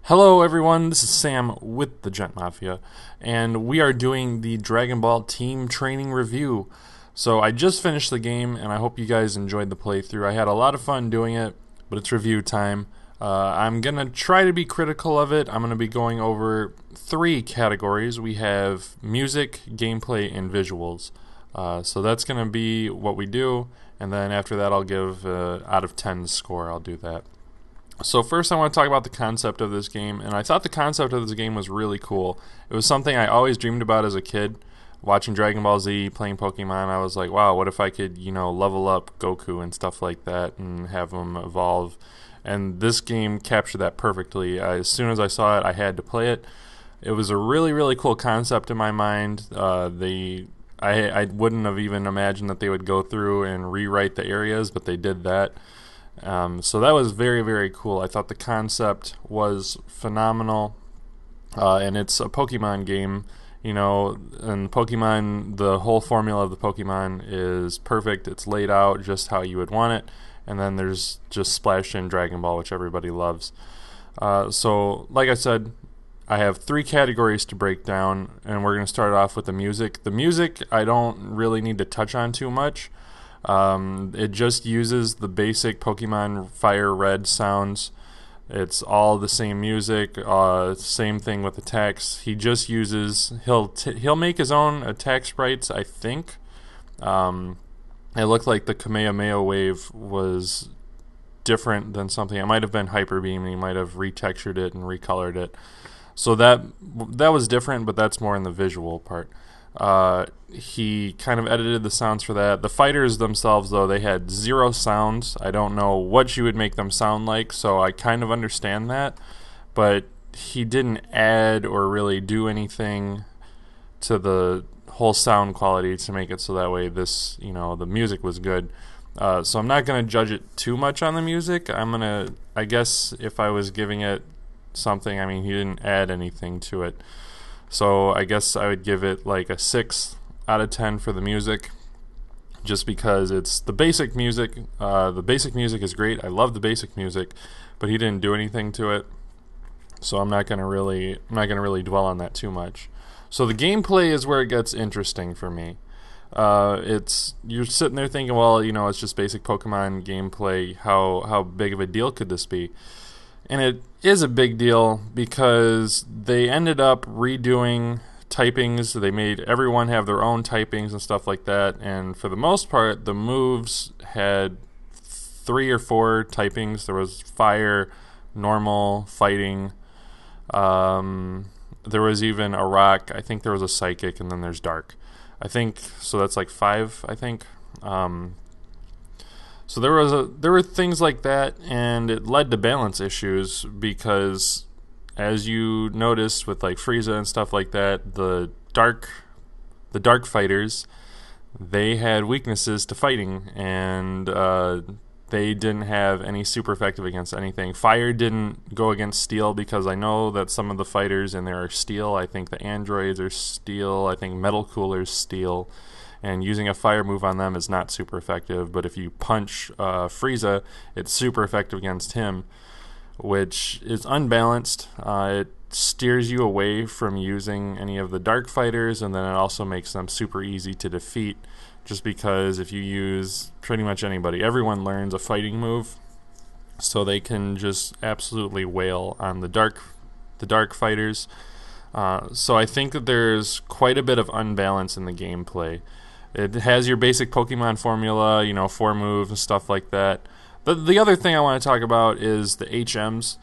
Hello everyone, this is Sam with the Gent Mafia, and we are doing the Dragon Ball Team Training Review. So I just finished the game, and I hope you guys enjoyed the playthrough. I had a lot of fun doing it, but it's review time. I'm going to try to be critical of it. I'm going to be going over three categories. We have music, gameplay, and visuals. So that's going to be what we do, and then after that I'll give out of 10 score. I'll do that. So first I want to talk about the concept of this game, and I thought the concept of this game was really cool. It was something I always dreamed about as a kid. Watching Dragon Ball Z, playing Pokemon, I was like, wow, what if I could, level up Goku and stuff like that and have him evolve? And this game captured that perfectly. As soon as I saw it, I had to play it. It was a really, really cool concept in my mind. I wouldn't have even imagined that they would go through and rewrite the areas, but they did that. So that was very, very cool. I thought the concept was phenomenal, and it's a Pokemon game, and Pokemon, the whole formula of the Pokemon is perfect. It's laid out just how you would want it, and then there's just splashed in Dragon Ball, which everybody loves. So, like I said, I have three categories to break down, and we're going to start off with the music. The music I don't really need to touch on too much. It just uses the basic Pokemon Fire Red sounds. It's all the same music. Same thing with attacks. He just uses he'll make his own attack sprites, I think. It looked like the Kamehameha wave was different than something. It might have been Hyper Beam, and he might have retextured it and recolored it. So that was different, but that's more in the visual part. He kind of edited the sounds for that. The fighters themselves, though, they had zero sounds. I don't know what you would make them sound like, so I kind of understand that. But he didn't add or really do anything to the whole sound quality to make it so that way the music was good. So I'm not going to judge it too much on the music. I guess if I was giving it something, he didn't add anything to it. So I guess I would give it like a 6 out of 10 for the music, just because it's the basic music. The basic music is great. I love the basic music, but he didn't do anything to it. So I'm not gonna really dwell on that too much. So the gameplay is where it gets interesting for me. You're sitting there thinking, well, it's just basic Pokemon gameplay. How big of a deal could this be? And it is a big deal because they ended up redoing typings. They made everyone have their own typings and stuff like that. And for the most part, the moves had 3 or 4 typings. There was fire, normal, fighting. There was even a rock. I think there was a psychic, and then there's dark. I think so. That's like 5. I think. So there were things like that, and it led to balance issues because, as you noticed with like Frieza and stuff like that, the dark fighters, they had weaknesses to fighting, and they didn't have any super effective against anything. Fire didn't go against steel because I know that some of the fighters in there are steel. I think the androids are steel. I think Metal Cooler's steel. And using a fire move on them is not super effective. But if you punch Frieza, it's super effective against him, which is unbalanced. It steers you away from using any of the dark fighters, and then it also makes them super easy to defeat, just because if you use pretty much anybody, everyone learns a fighting move, so they can just absolutely wail on the dark fighters. So I think that there's quite a bit of unbalance in the gameplay. It has your basic Pokemon formula, 4 moves and stuff like that. The other thing I want to talk about is the HMs.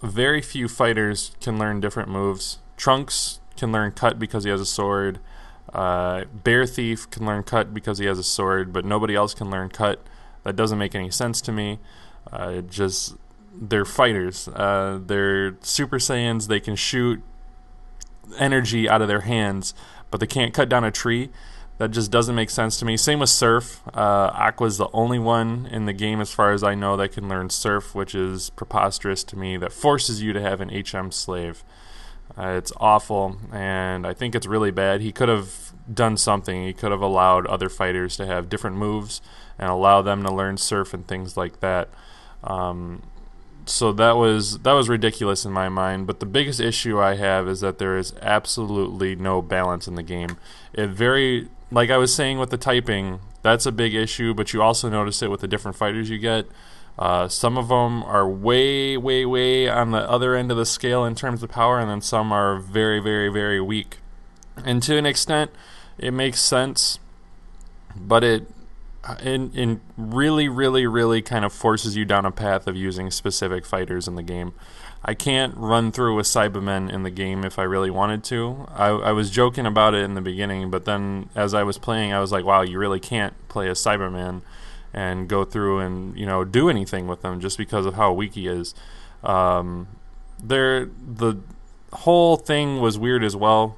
Very few fighters can learn different moves. Trunks can learn Cut because he has a sword. Bear Thief can learn Cut because he has a sword, but nobody else can learn Cut. That doesn't make any sense to me. They're fighters. They're Super Saiyans. They can shoot energy out of their hands, but they can't cut down a tree. That just doesn't make sense to me. Same with Surf. Aqua's the only one in the game, as far as I know, that can learn Surf, which is preposterous to me. That forces you to have an HM slave. It's awful, and I think it's really bad. He could have done something. He could have allowed other fighters to have different moves and allow them to learn Surf and things like that. So that was ridiculous in my mind. But the biggest issue I have is that there is absolutely no balance in the game. Like I was saying with the typing, that's a big issue. But you also notice it with the different fighters you get. Some of them are way, way, way on the other end of the scale in terms of power, and then some are very, very, very weak. And to an extent, it makes sense, but it really, really, really kind of forces you down a path of using specific fighters in the game. I can't run through with Cybermen in the game if I really wanted to. I was joking about it in the beginning, but then as I was playing, I was like, wow, you really can't play a Cyberman and go through and do anything with them just because of how weak he is. The whole thing was weird as well.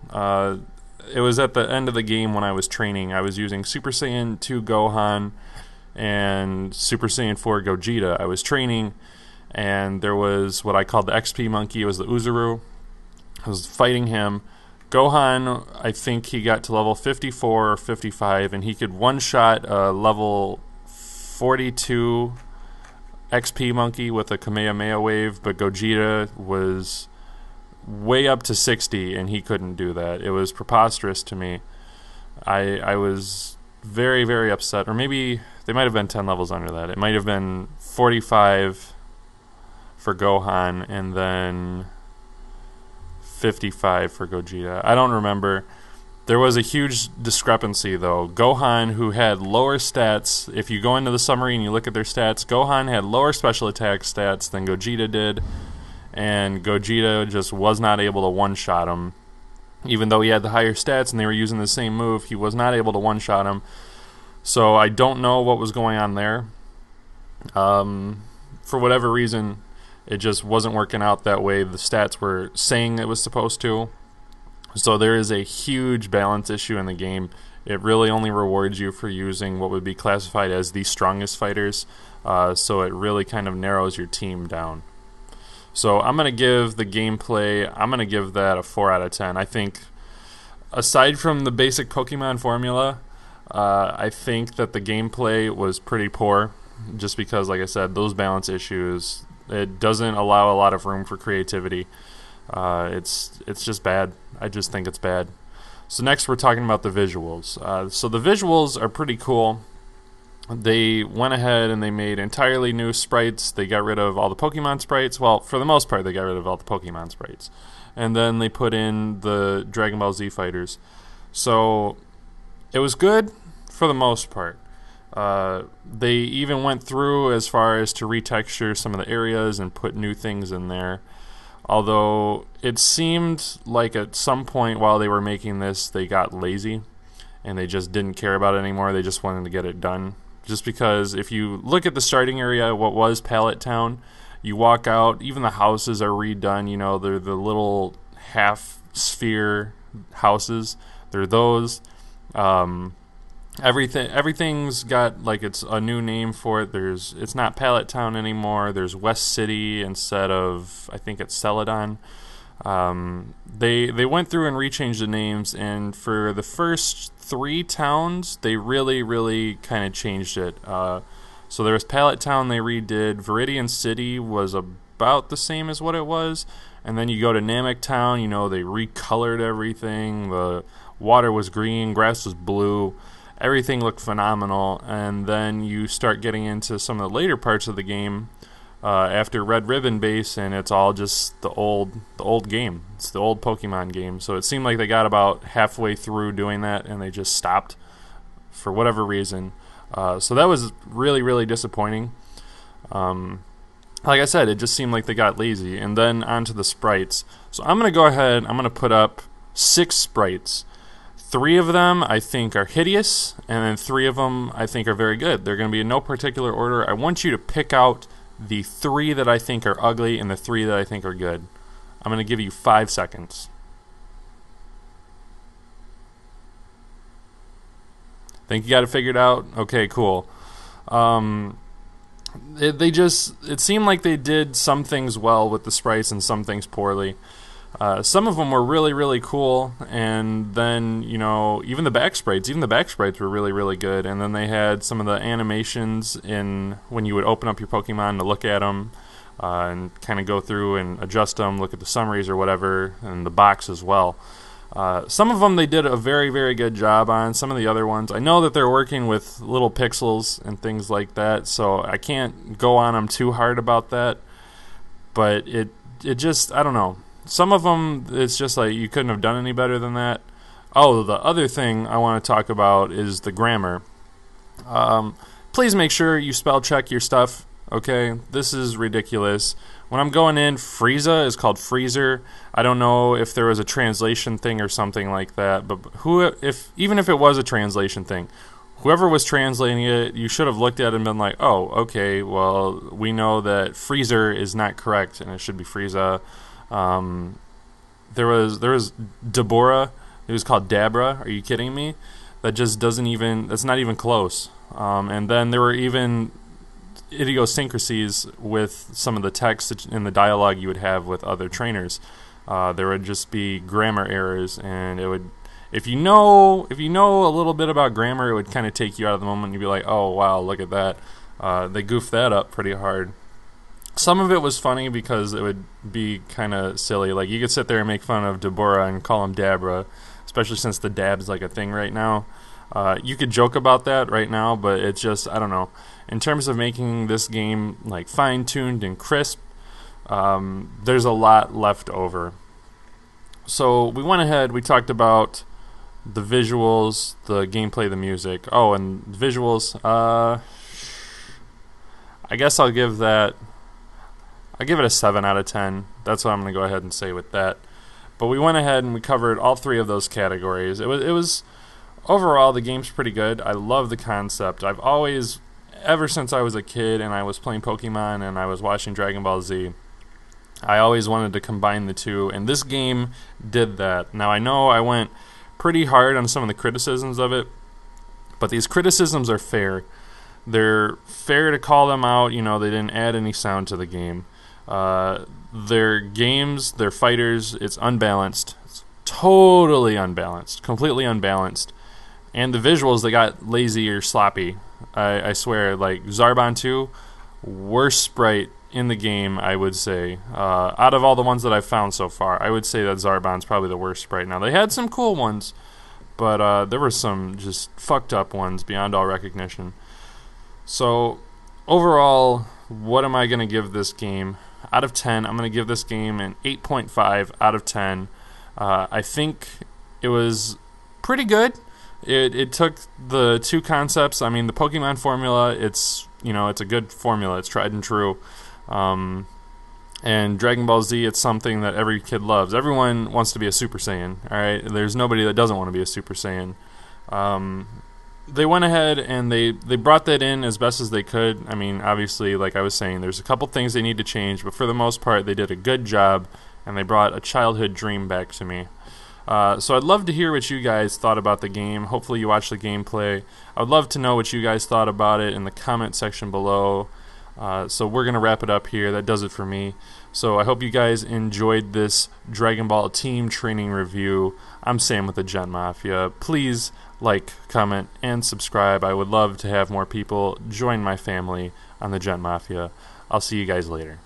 It was at the end of the game when I was training. I was using Super Saiyan 2 Gohan and Super Saiyan 4 Gogeta. I was training, and there was what I called the XP monkey. It was the Uzuru. I was fighting him. Gohan, I think he got to level 54 or 55, and he could one-shot a level 42 XP monkey with a Kamehameha wave, but Gogeta was way up to 60 and he couldn't do that. It was preposterous to me. I was very, very upset. Or maybe they might have been 10 levels under that. It might have been 45 for Gohan and then 55 for Gogeta. I don't remember. There was a huge discrepancy though. Gohan, who had lower stats, if you go into the summary and you look at their stats, Gohan had lower special attack stats than Gogeta did. And Gogeta just was not able to one-shot him. Even though he had the higher stats and they were using the same move, he was not able to one-shot him. So I don't know what was going on there. For whatever reason, it just wasn't working out that way the stats were saying it was supposed to. So there is a huge balance issue in the game. It really only rewards you for using what would be classified as the strongest fighters. So it really kind of narrows your team down. So I'm going to give the gameplay, I'm going to give that a 4 out of 10. I think, aside from the basic Pokemon formula, I think that the gameplay was pretty poor, just because, like I said, those balance issues, it doesn't allow a lot of room for creativity. It's just bad. I just think it's bad. So next we're talking about the visuals. So the visuals are pretty cool. They went ahead and they made entirely new sprites. They got rid of all the Pokemon sprites. Well, for the most part, they got rid of all the Pokemon sprites. And then they put in the Dragon Ball Z fighters. So it was good for the most part. They even went through as far as to retexture some of the areas and put new things in there. Although it seemed like at some point while they were making this, they got lazy and they just didn't care about it anymore. They just wanted to get it done. Just because if you look at the starting area, what was Pallet Town, you walk out, even the houses are redone. They're the little half sphere houses. They're those. Everything's got like it's a new name for it. It's not Pallet Town anymore. There's West City instead of, I think it's Celadon. They went through and rechanged the names, and for the first 3 towns, they really, really kind of changed it. So there was Pallet Town they redid. Viridian City was about the same as what it was. And then you go to Namek Town, they recolored everything. The water was green, grass was blue. Everything looked phenomenal. And then you start getting into some of the later parts of the game after Red Ribbon Base, and it's all just the old game. It's the old Pokemon game. So it seemed like they got about halfway through doing that, and they just stopped for whatever reason. So that was really, really disappointing. Like I said, it just seemed like they got lazy. And then onto the sprites. So I'm going to go ahead, I'm going to put up 6 sprites. 3 of them I think are hideous, and then 3 of them I think are very good. They're going to be in no particular order. I want you to pick out the 3 that I think are ugly and the 3 that I think are good. I'm going to give you 5 seconds. Think you got it figured out? Okay, cool. It seemed like they did some things well with the sprites and some things poorly. Some of them were really, really cool, and then, even the back sprites were really, really good, and then they had some of the animations in when you would open up your Pokemon to look at them, and kind of go through and adjust them, look at the summaries or whatever, and the box as well. Some of them they did a very, very good job on. Some of the other ones, I know that they're working with little pixels and things like that, so I can't go on them too hard about that. But it just, I don't know. Some of them, it's just like you couldn't have done any better than that. Oh, the other thing I want to talk about is the grammar. Please make sure you spell check your stuff, okay? This is ridiculous. When I'm going in, Frieza is called Freezer. I don't know if there was a translation thing or something like that, but even if it was a translation thing, whoever was translating it, you should have looked at it and been like, oh, okay, well, we know that Freezer is not correct, and it should be Frieza. There was Deborah. It was called Dabra. Are you kidding me? That just doesn't even, that's not even close. And then there were even idiosyncrasies with some of the text in the dialogue you would have with other trainers. There would just be grammar errors, and it would, if you know a little bit about grammar, it would kind of take you out of the moment. You'd be like, oh wow, look at that. They goofed that up pretty hard. Some of it was funny because it would be kind of silly. Like, you could sit there and make fun of Deborah and call him Dabra, especially since the dab's like a thing right now. You could joke about that right now, but it's just, I don't know. In terms of making this game like fine-tuned and crisp, there's a lot left over. So we went ahead, we talked about the visuals, the gameplay, the music. Oh, and visuals, I guess I'll give it a 7 out of 10. That's what I'm going to go ahead and say with that. But we went ahead and we covered all three of those categories. It was overall, the game's pretty good. I love the concept. I've always, ever since I was a kid and I was playing Pokemon and I was watching Dragon Ball Z, I always wanted to combine the two, and this game did that. Now, I know I went pretty hard on some of the criticisms of it, but these criticisms are fair. They're fair to call them out. You know, they didn't add any sound to the game. Their games, their fighters, it's unbalanced. It's totally unbalanced, completely unbalanced. And the visuals, they got lazy or sloppy. I swear, like Zarbon 2, worst sprite in the game, I would say. Out of all the ones that I've found so far, I would say that Zarbon's probably the worst sprite. Now, they had some cool ones, but there were some just fucked up ones beyond all recognition. So, overall, what am I going to give this game? Out of 10, I'm going to give this game an 8.5 out of 10. I think it was pretty good. It took the two concepts. I mean, the Pokemon formula, it's a good formula. It's tried and true. And Dragon Ball Z, it's something that every kid loves. Everyone wants to be a Super Saiyan, all right? There's nobody that doesn't want to be a Super Saiyan. They went ahead and they brought that in as best as they could. I mean, obviously, like I was saying, there's a couple things they need to change, but for the most part, they did a good job, and they brought a childhood dream back to me. So I'd love to hear what you guys thought about the game. Hopefully you watched the gameplay. I would love to know what you guys thought about it in the comment section below. So we're going to wrap it up here. That does it for me. So I hope you guys enjoyed this Dragon Ball team training review. I'm Sam with the Gent Mafia. Please like, comment, and subscribe. I would love to have more people join my family on the Gent Mafia. I'll see you guys later.